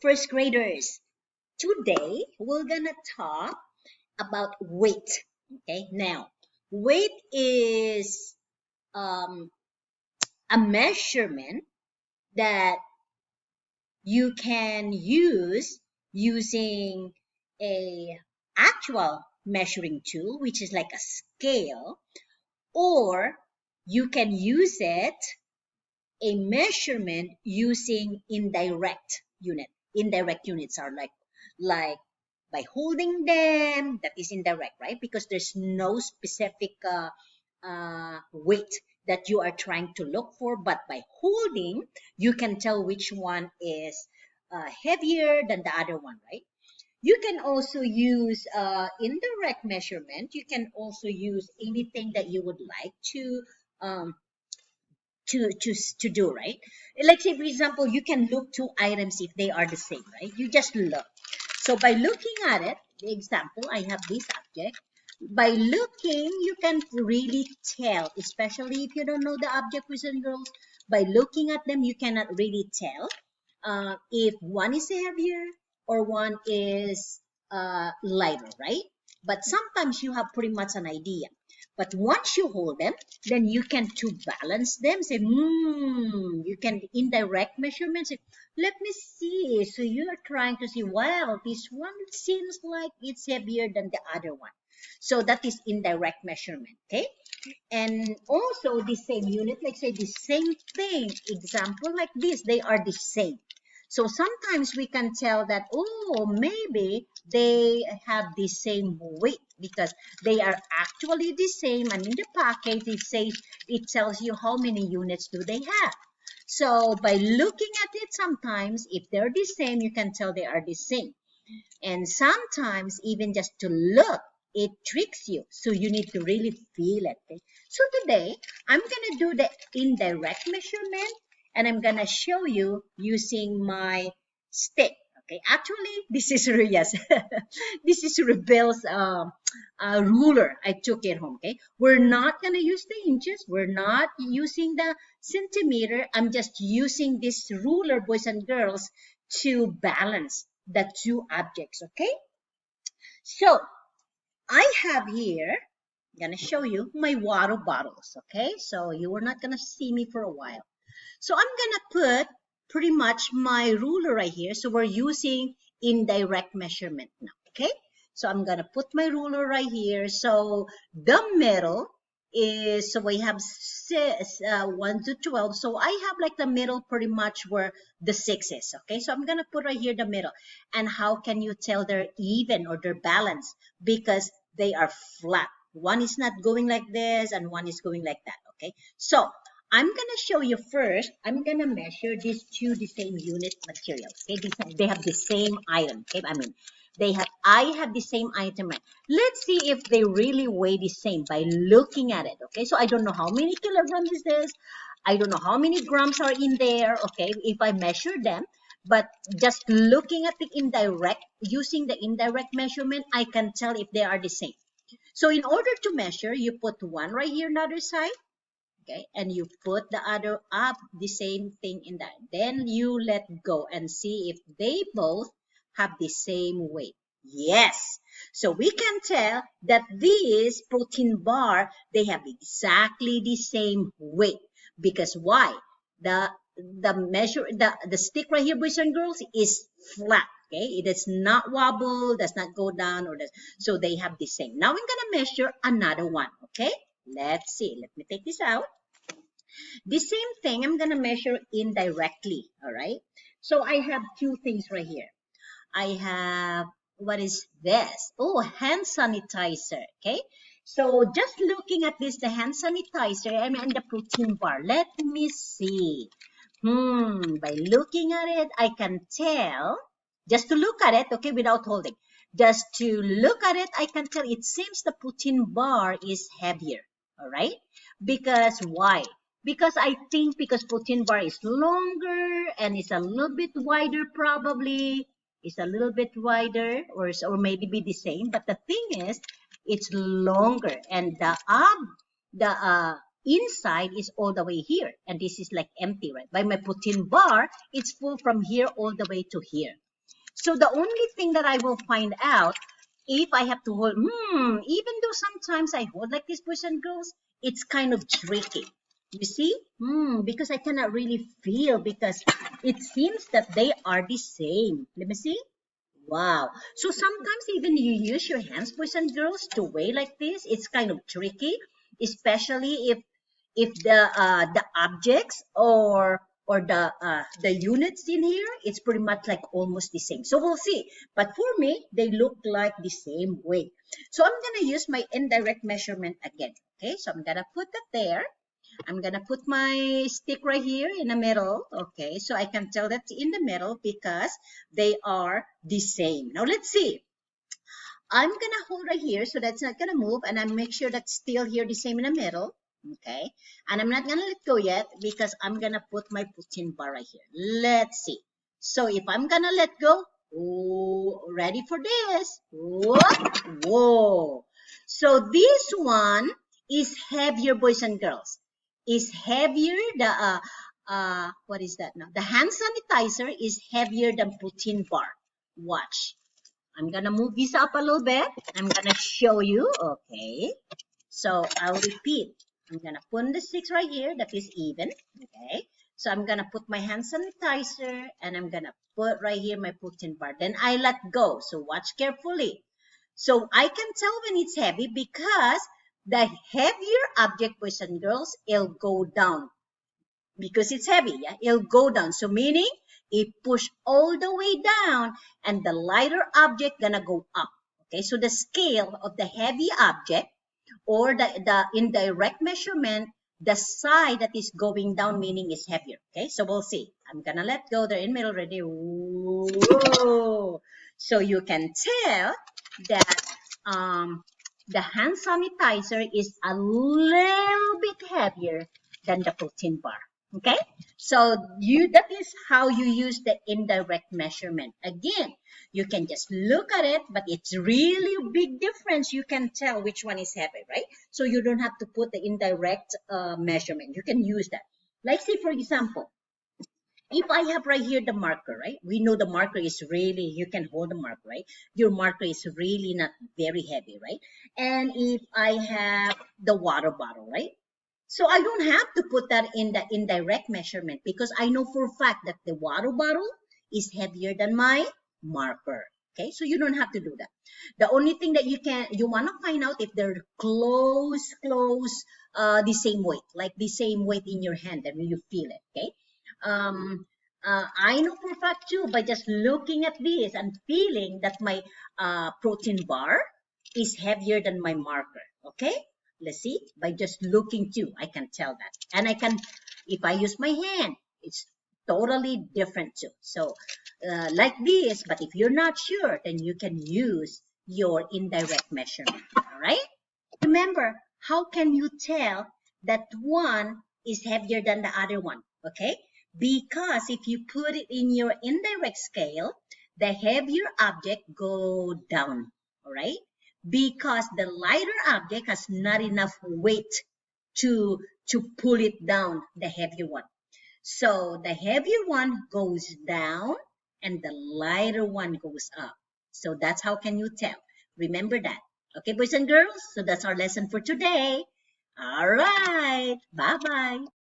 First graders, today we're gonna talk about weight. Okay, now weight is um, a measurement that you can use using a actual measuring tool, which is like a scale, or you can use it a measurement using indirect units are like by holding them, that is indirect, right? Because there's no specific weight that you are trying to look for, but by holding you can tell which one is heavier than the other one, right? You can also use indirect measurement. You can also use anything that you would like um, to do, right? Like say for example, you can look two items if they are the same, right? You just look. So by looking at it, the example, I have this object. By looking, you can really tell, especially if you don't know the object, boys and girls. By looking at them, you cannot really tell if one is heavier or one is lighter, right? But sometimes you have pretty much an idea. But once you hold them, then you can to balance them. Say, you can indirect measurements. Say, let me see. So you are trying to see, well, this one seems like it's heavier than the other one. So that is indirect measurement. Okay. And also the same unit, like say the same thing, example like this, they are the same. So sometimes we can tell that, oh, maybe they have the same weight because they are actually the same. And in the package, it tells you how many units do they have. So by looking at it, sometimes if they're the same, you can tell they are the same. And sometimes even just to look, it tricks you. So you need to really feel it. Okay? So today, I'm going to do the indirect measurement and I'm going to show you using my stick. Okay, actually, this is, yes, this is Rebel's ruler. I took it home. Okay, we're not going to use the inches. We're not using the centimeter. I'm just using this ruler, boys and girls, to balance the two objects. Okay, so I have here, I'm gonna show you my water bottles. Okay, so you are not gonna see me for a while. So I'm gonna put pretty much my ruler right here. So we're using indirect measurement now. Okay, so I'm gonna put my ruler right here. So the middle is, so we have 1 to 12. So I have like the middle pretty much where the 6 is. Okay, so I'm gonna put right here the middle. And how can you tell they're even or they're balanced? Because they are flat. One is not going like this and one is going like that. Okay, so I'm gonna show you first. I'm gonna measure these two the same unit materials. Okay, they have the same item. Okay, I have the same item. Right? Let's see if they really weigh the same by looking at it. Okay, so I don't know how many kilograms is this. I don't know how many grams are in there. Okay, if I measure them, but just looking at the indirect, using the indirect measurement, I can tell if they are the same. So in order to measure, you put one right here on the other side. Okay, and you put the other up, the same thing in that. Then you let go and see if they both have the same weight. Yes. So we can tell that this protein bar, they have exactly the same weight. Because why? The stick right here, boys and girls, is flat. Okay, it does not wobble, does not go down, so they have the same. Now I'm gonna measure another one. Okay, let's see. Let me take this out. The same thing, I'm going to measure indirectly, all right? So I have two things right here. I have, what is this? Oh, hand sanitizer, okay? So just looking at this, the hand sanitizer and the protein bar, let me see. By looking at it, I can tell, just to look at it, okay, without holding. Just to look at it, I can tell it seems the protein bar is heavier, all right? Because why? Because I think because protein bar is longer and it's a little bit wider probably. It's a little bit wider or maybe be the same. But the thing is, it's longer and the inside is all the way here. And this is like empty, right? By my protein bar, it's full from here all the way to here. So the only thing that I will find out if I have to hold, even though sometimes I hold like this, boys and girls, it's kind of tricky. You see? Because I cannot really feel because it seems that they are the same. Let me see. Wow. So sometimes even you use your hands, boys and girls, to weigh like this. It's kind of tricky, especially if the objects or the units in here, it's pretty much like almost the same. So we'll see. But for me, they look like the same weight. So I'm gonna use my indirect measurement again. Okay, so I'm gonna put that there. I'm gonna put my stick right here in the middle. Okay, so I can tell that in the middle because they are the same. Now let's see. I'm gonna hold right here so that's not gonna move, and I make sure that's still here the same in the middle. Okay, and I'm not gonna let go yet because I'm gonna put my protein bar right here. Let's see. So if I'm gonna let go, oh, ready for this? What? Whoa! So this one is heavier, boys and girls. Is heavier. The what is that now? The hand sanitizer is heavier than protein bar. Watch. I'm gonna move this up a little bit. I'm gonna show you. Okay. So I'll repeat. I'm gonna put the six right here. That is even. Okay. So I'm gonna put my hand sanitizer and I'm gonna put right here my protein bar. Then I let go. So watch carefully. So I can tell when it's heavy because the heavier object, boys and girls, it'll go down because it's heavy, yeah, it'll go down. So meaning it push all the way down and the lighter object gonna go up. Okay, so the scale of the heavy object or the indirect measurement, the side that is going down meaning is heavier. Okay, so we'll see. I'm gonna let go there in middle already. Whoa. So you can tell that the hand sanitizer is a little bit heavier than the protein bar. Okay, so that is how you use the indirect measurement. Again, you can just look at it, but it's really a big difference. You can tell which one is heavy, right? So you don't have to put the indirect measurement. You can use that. Like say, for example, if I have right here the marker, right? We know the marker is really, you can hold the marker, right? Your marker is really not very heavy, right? And if I have the water bottle, right? So I don't have to put that in the indirect measurement because I know for a fact that the water bottle is heavier than my marker. Okay, so you don't have to do that. The only thing that you want to find out if they're close, the same weight, like the same weight in your hand, and you feel it. Okay, I know for a fact too by just looking at this and feeling that my protein bar is heavier than my marker. Okay, let's see. By just looking too, I can tell that. And I can, if I use my hand, it's totally different too. So like this, but if you're not sure, then you can use your indirect measurement. All right. Remember, how can you tell that one is heavier than the other one? Okay, because if you put it in your indirect scale, the heavier object go down. All right, because the lighter object has not enough weight to pull it down, the heavier one. So the heavier one goes down and the lighter one goes up. So that's how can you tell. Remember that. Okay, boys and girls? So that's our lesson for today. All right. Bye-bye.